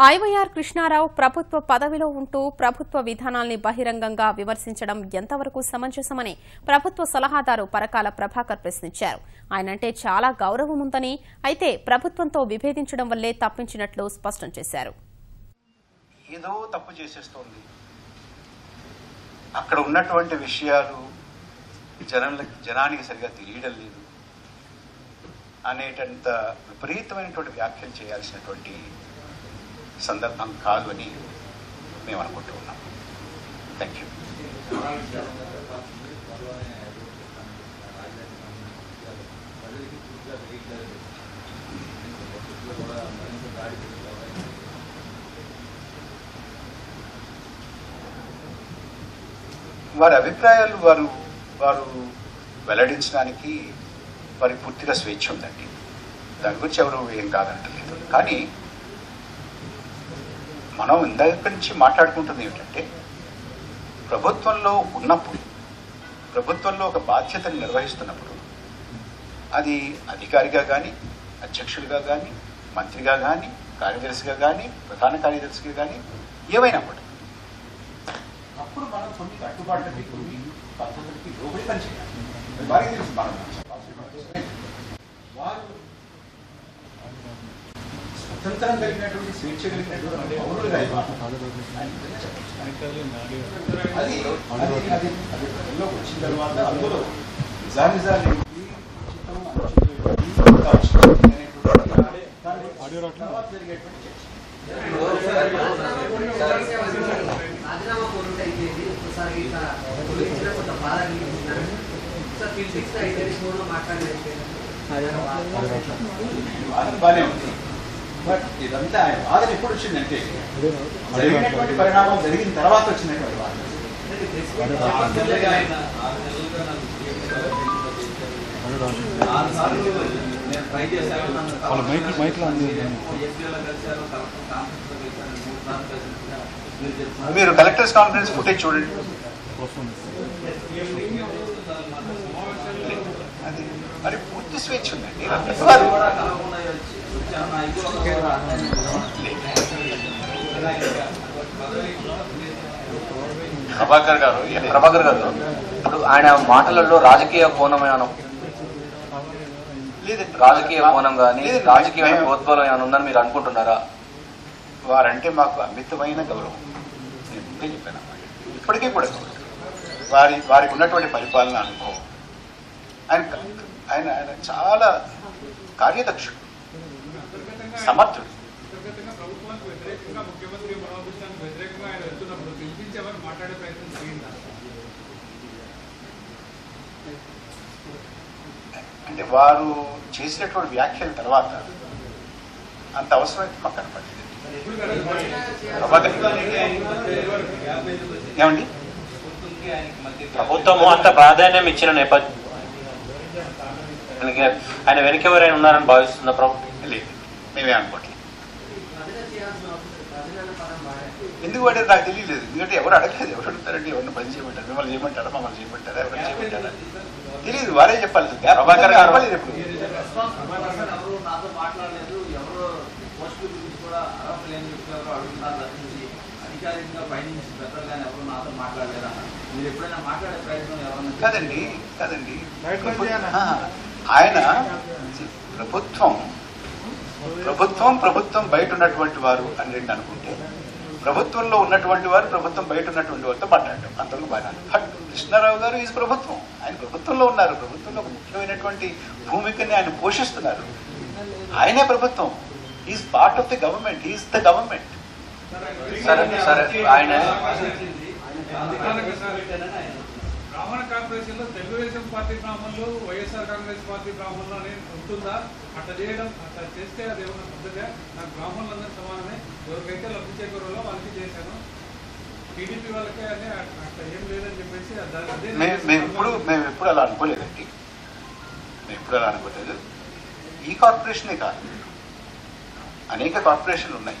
IYR Krishnarao ప్రభుత్వ పదవిలో ఉంటూ ప్రభుత్వ విధానాల్ని బహిరంగంగా విమర్శించడం ఎంతవరకు సమంజసమని ప్రభుత్వ సలహాదారు పరకాల ప్రభాకర్ ప్రశ్నించారు. ఆయనంటే చాలా గౌరవం ఉందని, అయితే ప్రభుత్వంతో విభేదించడం వల్లే తప్పించినట్లు స్పష్టం చేశారు. ఏదో తప్పు చేసేస్తోంది, అక్కడ ఉన్నటువంటి విషయాలు జనానికి సరిగా తెలియడం లేదు అనేటంత విపరీతమైనటువంటి వ్యాఖ్యలు చేయాల్సినటువంటి సందర్భం కాదు అని మేము అనుకుంటూ ఉన్నాం. Thank you. వారి అభిప్రాయాలు వారు వెల్లడించడానికి వారికి పూర్తిగా స్వేచ్ఛ ఉందండి. దాని గురించి ఎవరు ఏం కాదంటలేదు. కానీ మనం ఇందాక నుంచి మాట్లాడుకుంటుంది ఏమిటంటే, ప్రభుత్వంలో ఉన్నప్పుడు, ప్రభుత్వంలో ఒక బాధ్యతను నిర్వహిస్తున్నప్పుడు, అది అధికారిగా కానీ, అధ్యక్షుడిగా కానీ, మంత్రిగా కానీ, కార్యదర్శిగా కానీ, ప్రధాన కార్యదర్శిగా కానీ, ఏమైనా కూడా అప్పుడు మనం కొన్ని కట్టుబాట్లకి, కొన్ని పద్ధతులకి లోబడి పనిచేయాలి. వారికి తెలుసు వారు స్వతంత్రం కలిగినటువంటి స్వేచ్ఛ కలిగినటువంటి పౌరులుగా అది ప్రజల్లోకి వచ్చిన తర్వాత అందులో నిజాలు బాగానే ఉంది. బట్ ఇదంతా ఆయన వాదన ఎప్పుడు వచ్చిందంటే, జరిగినటువంటి పరిణామం జరిగిన తర్వాత వచ్చినటువంటి వాదన. మీరు కలెక్టర్స్ కాన్ఫరెన్స్ ఫుటేజ్ చూడండి. అది మరి పూర్తి స్వేచ్ఛ ఉందండి. ప్రభాకర్ గారు ఇప్పుడు ఆయన మాటలలో రాజకీయ కోణం ఏమైనా, రాజకీయ కోణం కానీ రాజకీయ ప్రోద్బలం ఏమైనా ఉందని మీరు అనుకుంటున్నారా? వారంటే మాకు అమితమైన గౌరవం. నేను ముందే చెప్పాను, ఇప్పటికీ కూడా గౌరవం. వారికి ఉన్నటువంటి పరిపాలన అనుభవం, ఆయన చాలా కార్యదక్షుడు, సమర్థుడు. అంటే వారు చేసినటువంటి వ్యాఖ్యల తర్వాత అంత అవసరమైతే మాకు కనపడింది. ఏమండి, ప్రభుత్వము అంత ప్రాధాన్యం ఇచ్చిన నేపథ్యం ఆయన వెనక ఎవరైనా ఉన్నారని భావిస్తున్న ప్రభుత్వం లేదు, మేమే అనుకోవట్లేదు. ఎందుకు పడేది నాకు తెలియలేదు. ఎందుకంటే ఎవరు అడగలేదు. ఎవరు అడుగుతారండి? ఎవరిని పని చేయమంటారు? మిమ్మల్ని చేయమంటారా, మమ్మల్ని చేయమంటారా, ఎవరు చేయమంటారా తెలియదు. వారే చెప్పాలి. ప్రభాకర్ గారు చెప్పలేదు. ఎప్పుడు కాదండి ఆయన ప్రభుత్వం బయట ఉన్నటువంటి వారు అని రెండు అనుకుంటే, ప్రభుత్వంలో ఉన్నటువంటి వారు ప్రభుత్వం బయట ఉన్నటువంటి వారితో మాట్లాడటం అంతవరకు బాగా. బట్ కృష్ణారావు గారు ఈజ్ ప్రభుత్వం. ఆయన ప్రభుత్వంలో ఉన్నారు. ప్రభుత్వంలో ఒక ముఖ్యమైనటువంటి భూమికని ఆయన పోషిస్తున్నారు. ఆయనే ప్రభుత్వం. Is part of the government. Is the government. సరే ఆయన బ్రాహ్మణ కార్పొరేషన్ లో తెలుగుదేశం పార్టీ బ్రాహ్మణులు, వైఎస్ఆర్ కాంగ్రెస్ పార్టీ బ్రాహ్మణులు అనేది ఉంటుందా? అట్లా చేస్తే అది ఏమన్నా పద్ధతిగా? నాకు బ్రాహ్మణులందరూ సమానమే, ఎవరికైతే లబ్ధి చేకూరలో వాళ్ళకి చేశాను, టీడీపీ వాళ్ళకే అనే అట్లా ఏం లేదని చెప్పేసి మేము ఎప్పుడు అలా అనుకోలేదండి. ఈ కార్పొరేషనే కాదు, అనేక కార్పొరేషన్లు ఉన్నాయి.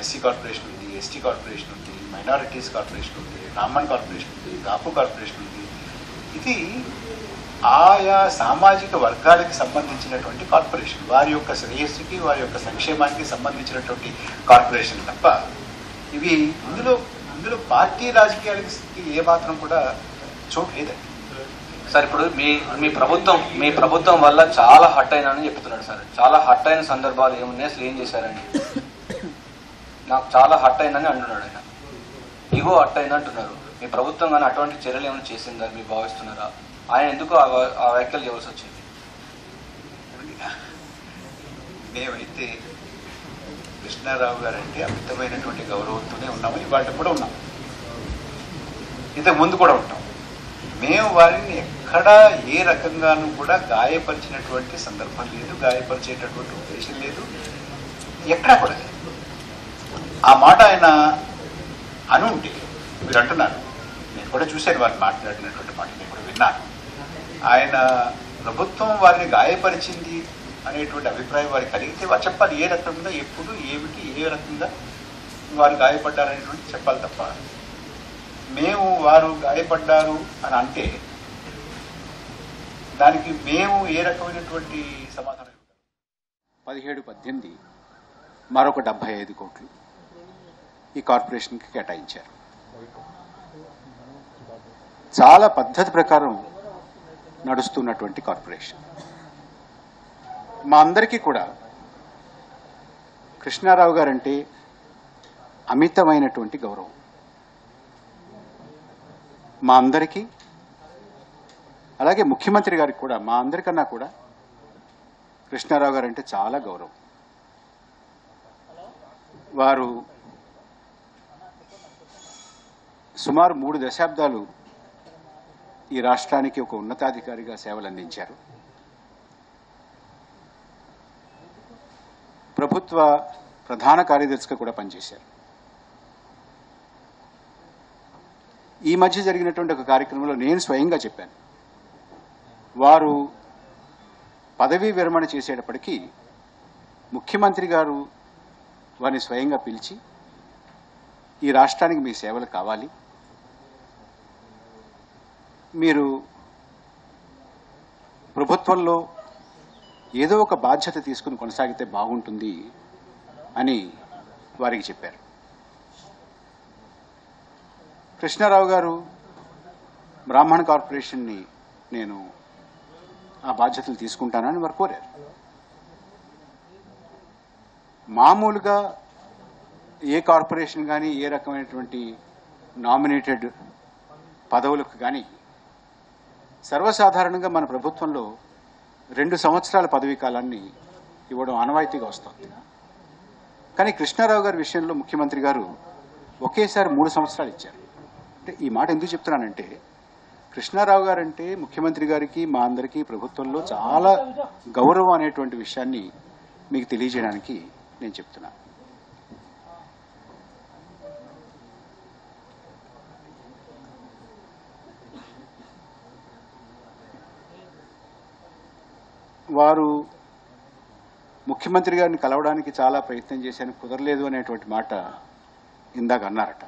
ఎస్సీ కార్పొరేషన్ ఉంది, ఎస్టీ కార్పొరేషన్ ఉంది, మైనారిటీస్ కార్పొరేషన్ ఉంది, బ్రాహ్మణ్ కార్పొరేషన్ ఉంది, కాపు కార్పొరేషన్ ఉంది. ఇది ఆయా సామాజిక వర్గాలకి సంబంధించినటువంటి కార్పొరేషన్, వారి యొక్క శ్రేయస్సుకి వారి యొక్క సంక్షేమానికి సంబంధించినటువంటి కార్పొరేషన్ తప్ప ఇవి ఇందులో పార్టీ రాజకీయాలకి ఏ మాత్రం కూడా చోటు లేదండి. సార్ ఇప్పుడు మీ ప్రభుత్వం వల్ల చాలా హట్ అయినానని చెప్తున్నాడు సార్. చాలా హట్ అయిన సందర్భాలు ఏమున్నాయి, అసలు ఏం చేశారండి? నాకు చాలా హట్ అయిందని అంటున్నాడు ఆయన. ఇగో హట్ అయింది అంటున్నారు. మీ ప్రభుత్వం కానీ అటువంటి చర్యలు ఏమైనా చేసిందని మీరు భావిస్తున్నారా? ఆయన ఎందుకు ఆ వ్యాఖ్యలు చేయవలసి వచ్చింది? మేమైతే కృష్ణారావు గారు అంటే అమితమైనటువంటి గౌరవంతోనే ఉన్నాము, ఇవాళ కూడా ఉన్నాం, ఇంతకు ముందు కూడా ఉంటాం. మేము వారిని ఎక్కడా ఏ రకంగానూ కూడా గాయపరిచినటువంటి సందర్భం లేదు, గాయపరిచేటటువంటి ఉద్దేశం లేదు, ఎక్కడా కూడా లేదు. ఆ మాట ఆయన అనుంటే మీరు అంటున్నారు, నేను కూడా చూశాను వారు మాట్లాడినటువంటి మాట, నేను కూడా విన్నాను. ఆయన ప్రభుత్వం వారిని గాయపరిచింది అనేటువంటి అభిప్రాయం వారికి కలిగితే వారు చెప్పాలి, ఏ రకంగా, ఎప్పుడు, ఏమిటి, ఏ రకంగా వారు గాయపడ్డారనేటువంటి చెప్పాలి తప్ప మేము వారు గాయపడ్డారు అని అంటే దానికి మేము ఏ రకమైనటువంటి సమాధానం? 17-18 మరొక 75 కోట్లు ఈ కార్పొరేషన్కి కేటాయించారు. చాలా పద్ధతి ప్రకారం నడుస్తున్నటువంటి కార్పొరేషన్. మా అందరికీ కూడా కృష్ణారావు గారంటే అమితమైనటువంటి గౌరవం. మా అందరికీ, అలాగే ముఖ్యమంత్రి గారికి కూడా, మా అందరికన్నా కూడా కృష్ణారావు గారు అంటే చాలా గౌరవం. వారు సుమారు 3 దశాబ్దాలు ఈ రాష్ట్రానికి ఒక ఉన్నతాధికారిగా సేవలు అందించారు. ప్రభుత్వ ప్రధాన కార్యదర్శిగా కూడా పనిచేశారు. ఈ మధ్య జరిగినటువంటి ఒక కార్యక్రమంలో నేను స్వయంగా చెప్పాను, వారు పదవీ విరమణ చేసేటప్పటికీ ముఖ్యమంత్రి గారు వారిని స్వయంగా పిలిచి, ఈ రాష్ట్రానికి మీ సేవలు కావాలి, మీరు ప్రభుత్వంలో ఏదో ఒక బాధ్యత తీసుకుని కొనసాగితే బాగుంటుంది అని వారికి చెప్పారు. కృష్ణారావు గారు బ్రాహ్మణ కార్పొరేషన్ని నేను ఆ బాధ్యతలు తీసుకుంటానని వారు కోరారు. మామూలుగా ఏ కార్పొరేషన్ కానీ, ఏ రకమైనటువంటి నామినేటెడ్ పదవులకు కానీ సర్వసాధారణంగా మన ప్రభుత్వంలో 2 సంవత్సరాల పదవీ కాలాన్ని ఇవ్వడం ఆనవాయితీగా వస్తుంది. కానీ కృష్ణారావు గారి విషయంలో ముఖ్యమంత్రి గారు ఒకేసారి 3 సంవత్సరాలు ఇచ్చారు. అంటే ఈ మాట ఎందుకు చెప్తున్నానంటే, కృష్ణారావు గారు అంటే ముఖ్యమంత్రి గారికి, మా అందరికీ ప్రభుత్వంలో చాలా గౌరవం అనేటువంటి విషయాన్ని మీకు తెలియజేయడానికి నేను చెప్తున్నాను. వారు ముఖ్యమంత్రి గారిని కలవడానికి చాలా ప్రయత్నం చేశాను, కుదరలేదు అనేటువంటి మాట ఇందాక అన్నారట.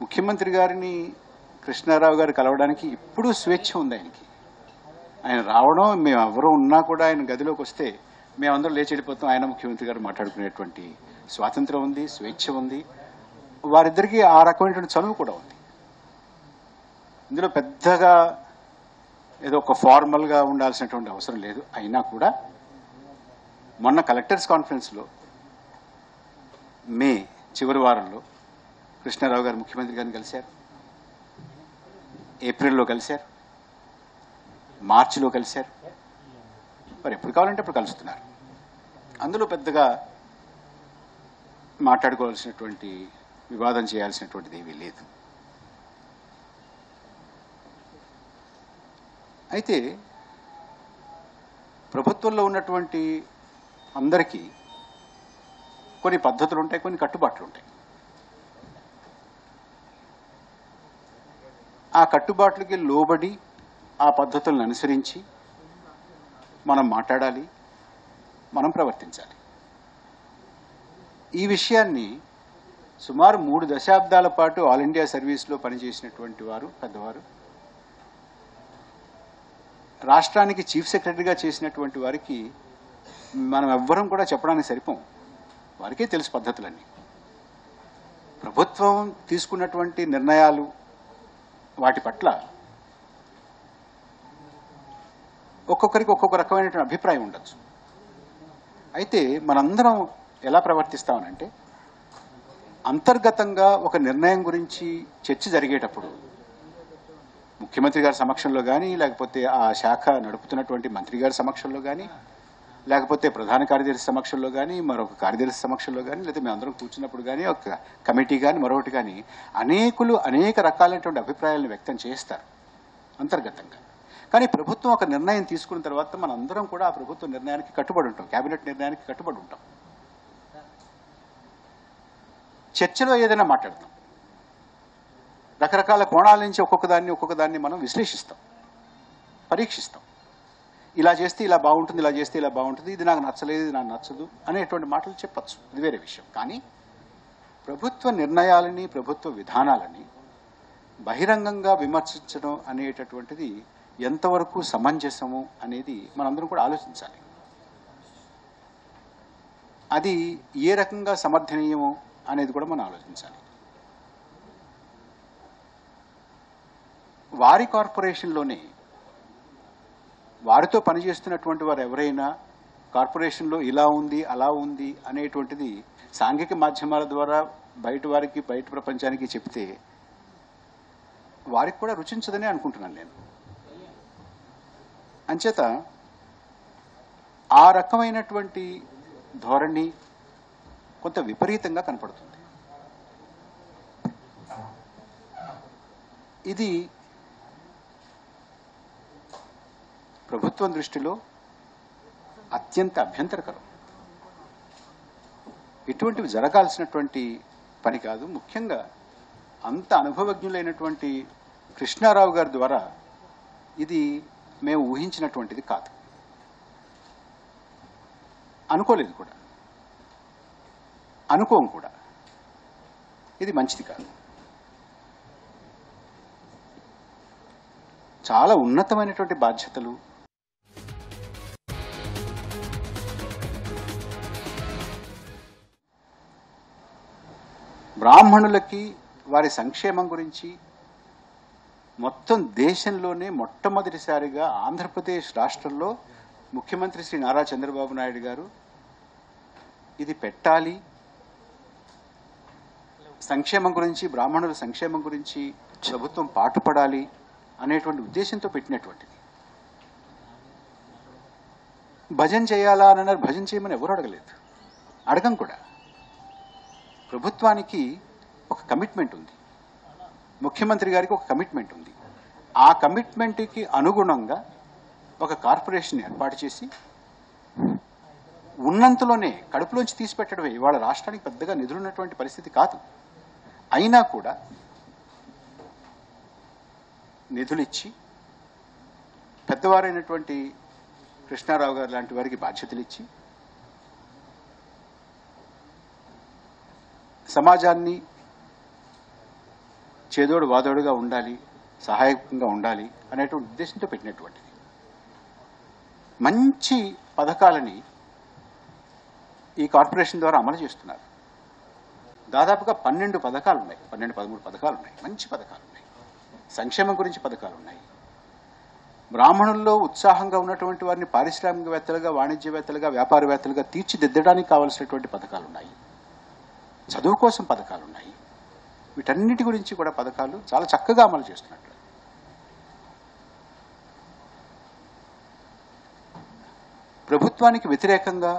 ముఖ్యమంత్రి గారిని కృష్ణారావు గారు కలవడానికి ఇప్పుడు స్వేచ్ఛ ఉంది ఆయనకి. ఆయన రావడం, మేము ఎవరు ఉన్నా కూడా ఆయన గదిలోకి వస్తే మేమందరం లేచి వెళ్ళిపోతాం, ఆయన ముఖ్యమంత్రి గారు మాట్లాడుకునేటువంటి స్వాతంత్రం ఉంది, స్వేచ్ఛ ఉంది. వారిద్దరికీ ఆ రకమైనటువంటి చనువు కూడా ఉంది. ఇందులో పెద్దగా ఏదో ఒక ఫార్మల్గా ఉండాల్సినటువంటి అవసరం లేదు. అయినా కూడా మొన్న కలెక్టర్స్ కాన్ఫరెన్స్లో మే చివరి వారంలో కృష్ణారావు గారు ముఖ్యమంత్రి గారిని కలిశారు, ఏప్రిల్లో కలిశారు, మార్చిలో కలిశారు. మరి ఎప్పుడు కావాలంటే అప్పుడు కలుస్తున్నారు. అందులో పెద్దగా మాట్లాడుకోవాల్సినటువంటి, వివాదం చేయాల్సినటువంటిది ఏమీ లేదు. అయితే ప్రభుత్వంలో ఉన్నటువంటి అందరికీ కొన్ని పద్ధతులు ఉంటాయి, కొన్ని కట్టుబాట్లు ఉంటాయి. ఆ కట్టుబాట్లకి లోబడి ఆ పద్ధతులను అనుసరించి మనం మాట్లాడాలి, మనం ప్రవర్తించాలి. ఈ విషయాన్ని సుమారు 3 దశాబ్దాల పాటు ఆల్ ఇండియా సర్వీస్లో పనిచేసినటువంటి వారు, పెద్దవారు రాష్ట్రానికి చీఫ్ సెక్రటరీగా చేసినటువంటి వారికి మనం ఎవ్వరం కూడా చెప్పడానికి సరిపోం. వారికే తెలుసు పద్ధతులన్నీ. ప్రభుత్వం తీసుకున్నటువంటి నిర్ణయాలు వాటి పట్ల ఒక్కొక్కరికి ఒక్కొక్క రకమైనటువంటి అభిప్రాయం ఉండొచ్చు. అయితే మనందరం ఎలా ప్రవర్తిస్తామనంటే, అంతర్గతంగా ఒక నిర్ణయం గురించి చర్చ జరిగేటప్పుడు ముఖ్యమంత్రి గారి సమక్షంలో కానీ, లేకపోతే ఆ శాఖ నడుపుతున్నటువంటి మంత్రి గారి సమక్షంలో కానీ, లేకపోతే ప్రధాన కార్యదర్శి సమక్షంలో కానీ, మరొక కార్యదర్శి సమక్షంలో కానీ, లేదా మేమందరం కూర్చున్నప్పుడు కానీ, ఒక కమిటీ కానీ, మరొకటి కానీ, అనేక రకాలైనటువంటి అభిప్రాయాలను వ్యక్తం చేస్తారు అంతర్గతంగా. కానీ ప్రభుత్వం ఒక నిర్ణయం తీసుకున్న తర్వాత మనందరం కూడా ఆ ప్రభుత్వ నిర్ణయానికి కట్టుబడి ఉంటాం, కేబినెట్ నిర్ణయానికి కట్టుబడి ఉంటాం. చర్చలో ఏదైనా మాట్లాడతాం, రకరకాల కోణాల నుంచి ఒక్కొక్క దాన్ని మనం విశ్లేషిస్తాం, పరీక్షిస్తాం. ఇలా చేస్తే ఇలా బాగుంటుంది, ఇలా చేస్తే ఇలా బాగుంటుంది, ఇది నాకు నచ్చలేదు, ఇది నాకు నచ్చదు అనేటువంటి మాటలు చెప్పచ్చు, ఇది వేరే విషయం. కానీ ప్రభుత్వ నిర్ణయాలని, ప్రభుత్వ విధానాలని బహిరంగంగా విమర్శించడం అనేటటువంటిది ఎంతవరకు సమంజసము అనేది మనందరం కూడా ఆలోచించాలి. అది ఏ రకంగా సమర్థనీయము అనేది కూడా మనం ఆలోచించాలి. వారి కార్పొరేషన్లోనే వారితో పనిచేస్తున్నటువంటి వారు ఎవరైనా కార్పొరేషన్లో ఇలా ఉంది, అలా ఉంది అనేటువంటిది సాంఘిక మాధ్యమాల ద్వారా బయట ప్రపంచానికి చెప్తే వారికి కూడా రుచించదని అనుకుంటున్నాను నేను. అంచేత ఆ రకమైనటువంటి ధోరణి కొంత విపరీతంగా కనపడుతుంది. ఇది ప్రభుత్వం దృష్టిలో అత్యంత అభ్యంతరకరం. ఇటువంటివి జరగాల్సినటువంటి పని కాదు. ముఖ్యంగా అంత అనుభవజ్ఞులైనటువంటి కృష్ణారావు గారి ద్వారా ఇది మేము ఊహించినటువంటిది కాదు, అనుకోలేదు కూడా, అనుకోం కూడా. ఇది మంచిది కాదు. చాలా ఉన్నతమైనటువంటి బాధ్యతలు, బ్రాహ్మణులకి వారి సంక్షేమం గురించి మొత్తం దేశంలోనే మొట్టమొదటిసారిగా ఆంధ్రప్రదేశ్ రాష్ట్రంలో ముఖ్యమంత్రి శ్రీ నారా చంద్రబాబు నాయుడు గారు ఇది పెట్టాలి, సంక్షేమం గురించి, బ్రాహ్మణుల సంక్షేమం గురించి ప్రభుత్వం పాటుపడాలి అనేటువంటి ఉద్దేశంతో పెట్టినటువంటిది. భజన చేయాలా అని అన్నారు. భజన చేయమని ఎవరు అడగలేదు, అడగం కూడా. ప్రభుత్వానికి ఒక కమిట్మెంట్ ఉంది, ముఖ్యమంత్రి గారికి ఒక కమిట్మెంట్ ఉంది. ఆ కమిట్మెంట్కి అనుగుణంగా ఒక కార్పొరేషన్ ఏర్పాటు చేసి ఉన్నంతలోనే కడుపులోంచి తీసి పెట్టడమే. ఇవాళ రాష్ట్రానికి పెద్దగా నిధులున్నటువంటి పరిస్థితి కాదు. అయినా కూడా నిధులిచ్చి పెద్దవారైనటువంటి కృష్ణారావు గారు లాంటి వారికి బాధ్యతలు ఇచ్చి సమాజాన్ని చేదోడు వాదోడుగా ఉండాలి, సహాయకంగా ఉండాలి అనేటువంటి ఉద్దేశంతో పెట్టినటువంటిది. మంచి పథకాలని ఈ కార్పొరేషన్ ద్వారా అమలు చేస్తున్నారు. దాదాపుగా 12 పథకాలు ఉన్నాయి, 12-13 పథకాలు ఉన్నాయి, మంచి పథకాలు ఉన్నాయి. సంక్షేమం గురించి పథకాలు ఉన్నాయి. బ్రాహ్మణుల్లో ఉత్సాహంగా ఉన్నటువంటి వారిని పారిశ్రామికవేత్తలుగా, వాణిజ్యవేత్తలుగా, వ్యాపారవేత్తలుగా తీర్చిదిద్దడానికి కావలసినటువంటి పథకాలు ఉన్నాయి. చదువు కోసం పథకాలు ఉన్నాయి. వీటన్నిటి గురించి కూడా పథకాలు చాలా చక్కగా అమలు చేస్తున్నట్లు. ప్రభుత్వానికి వ్యతిరేకంగా,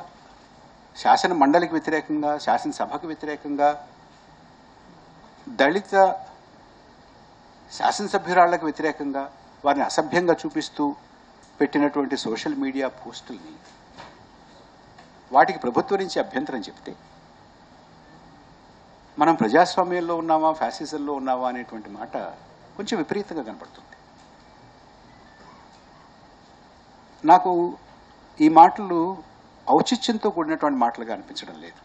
శాసన మండలికి వ్యతిరేకంగా, శాసనసభకు వ్యతిరేకంగా, దళిత శాసనసభ్యురాళ్లకు వ్యతిరేకంగా వారిని అసభ్యంగా చూపిస్తూ పెట్టినటువంటి సోషల్ మీడియా పోస్టుల్ని వాటికి ప్రభుత్వం నుంచి అభ్యంతరం చెప్తే మనం ప్రజాస్వామ్యంలో ఉన్నామా, ఫ్యాసిజంలో ఉన్నామా అనేటువంటి మాట కొంచెం విపరీతంగా కనపడుతుంది. నాకు ఈ మాటలు ఔచిత్యంతో కూడినటువంటి మాటలుగా అనిపించడం లేదు.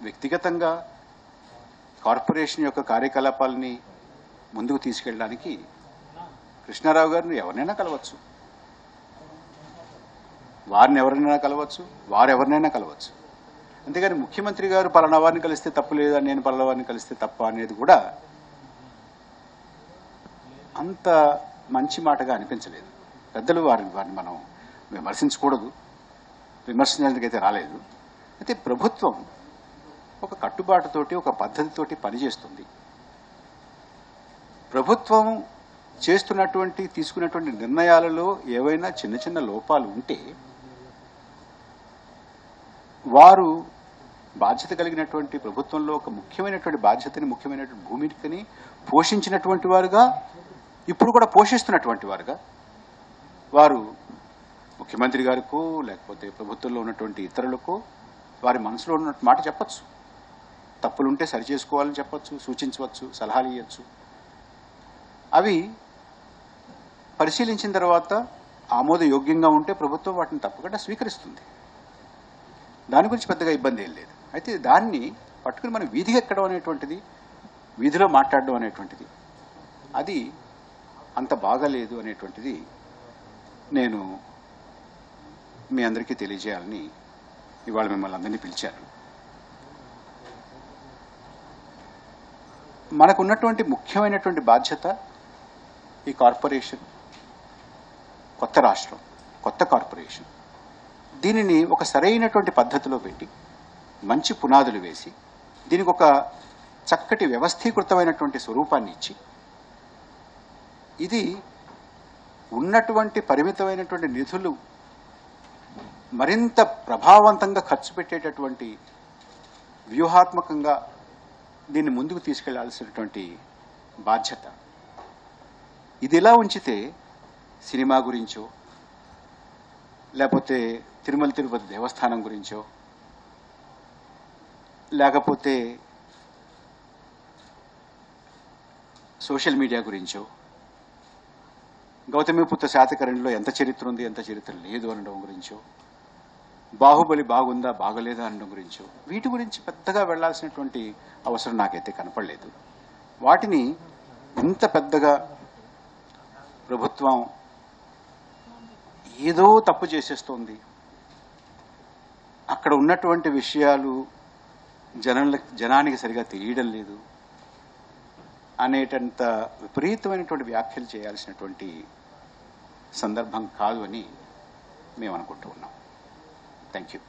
వ్యక్తిగతంగా కార్పొరేషన్ యొక్క కార్యకలాపాలని ముందుకు తీసుకెళ్ళడానికి కృష్ణారావు గారిని ఎవరినైనా కలవచ్చు, వారిని ఎవరినైనా కలవచ్చు, వారెవరినైనా కలవచ్చు. అంతేగాని ముఖ్యమంత్రి గారు పలానా వారిని కలిస్తే తప్పు లేదా, నేను పలానా వారిని కలిస్తే తప్ప అనేది కూడా అంత మంచి మాటగా అనిపించలేదు. పెద్దలు వారిని మనం విమర్శించకూడదు, విమర్శించడానికైతే రాలేదు. అయితే ప్రభుత్వం ఒక కట్టుబాటుతోటి ఒక పద్ధతితోటి పనిచేస్తుంది. ప్రభుత్వం తీసుకున్నటువంటి నిర్ణయాలలో ఏవైనా చిన్న చిన్న లోపాలు ఉంటే వారు బాధ్యత కలిగినటువంటి ప్రభుత్వంలో ఒక ముఖ్యమైనటువంటి బాధ్యతని, ముఖ్యమైనటువంటి భూమికని పోషించినటువంటి వారుగా, ఇప్పుడు కూడా పోషిస్తున్నటువంటి వారుగా వారు ముఖ్యమంత్రి గారికో లేకపోతే ప్రభుత్వంలో ఉన్నటువంటి ఇతరులకో వారి మనసులో ఉన్న మాట చెప్పచ్చు. తప్పులుంటే సరిచేసుకోవాలని చెప్పచ్చు, సూచించవచ్చు, సలహాలు ఇవ్వచ్చు. అవి పరిశీలించిన తర్వాత ఆమోదయోగ్యంగా ఉంటే ప్రభుత్వం వాటిని తప్పకుండా స్వీకరిస్తుంది. దాని గురించి పెద్దగా ఇబ్బంది ఏం లేదు. అయితే దాన్ని పట్టుకుని మనం వీధికి ఎక్కడం అనేటువంటిది, వీధిలో మాట్లాడడం అనేటువంటిది అది అంత బాగాలేదు అనేటువంటిది నేను మీ అందరికీ తెలియజేయాలని ఇవాళ మిమ్మల్ని అందరినీ పిలిచాను. మనకున్నటువంటి ముఖ్యమైనటువంటి బాధ్యత ఈ కార్పొరేషన్, కొత్త రాష్ట్రం, కొత్త కార్పొరేషన్, దీనిని ఒక సరైనటువంటి పద్ధతిలో పెట్టి మంచి పునాదులు వేసి దీనికి ఒక చక్కటి వ్యవస్థీకృతమైనటువంటి స్వరూపాన్ని ఇచ్చి ఇది ఉన్నటువంటి పరిమితమైనటువంటి నిధులు మరింత ప్రభావవంతంగా ఖర్చు పెట్టేటటువంటి వ్యూహాత్మకంగా దీన్ని ముందుకు తీసుకెళ్లాల్సినటువంటి బాధ్యత. ఇది ఇలా ఉంచితే సినిమా గురించో లేకపోతే తిరుమల తిరుపతి దేవస్థానం గురించో లేకపోతే సోషల్ మీడియా గురించో, గౌతమిపుత్ర శాతకర్ణిలో ఎంత చరిత్ర ఉంది ఎంత చరిత్ర లేదు అనడం గురించో, బాహుబలి బాగుందా బాగలేదా అనడం గురించో, వీటి గురించి పెద్దగా వెళ్లాల్సినటువంటి అవసరం నాకైతే కనపడలేదు. వాటిని ఇంత పెద్దగా ప్రభుత్వం ఏదో తప్పు చేసేస్తోంది, అక్కడ ఉన్నటువంటి విషయాలు జనానికి సరిగా తెలియడం లేదు అనేటంత విపరీతమైనటువంటి వ్యాఖ్యలు చేయాల్సినటువంటి సందర్భం కాదు అని మేము అనుకుంటూ ఉన్నాం. Thank you.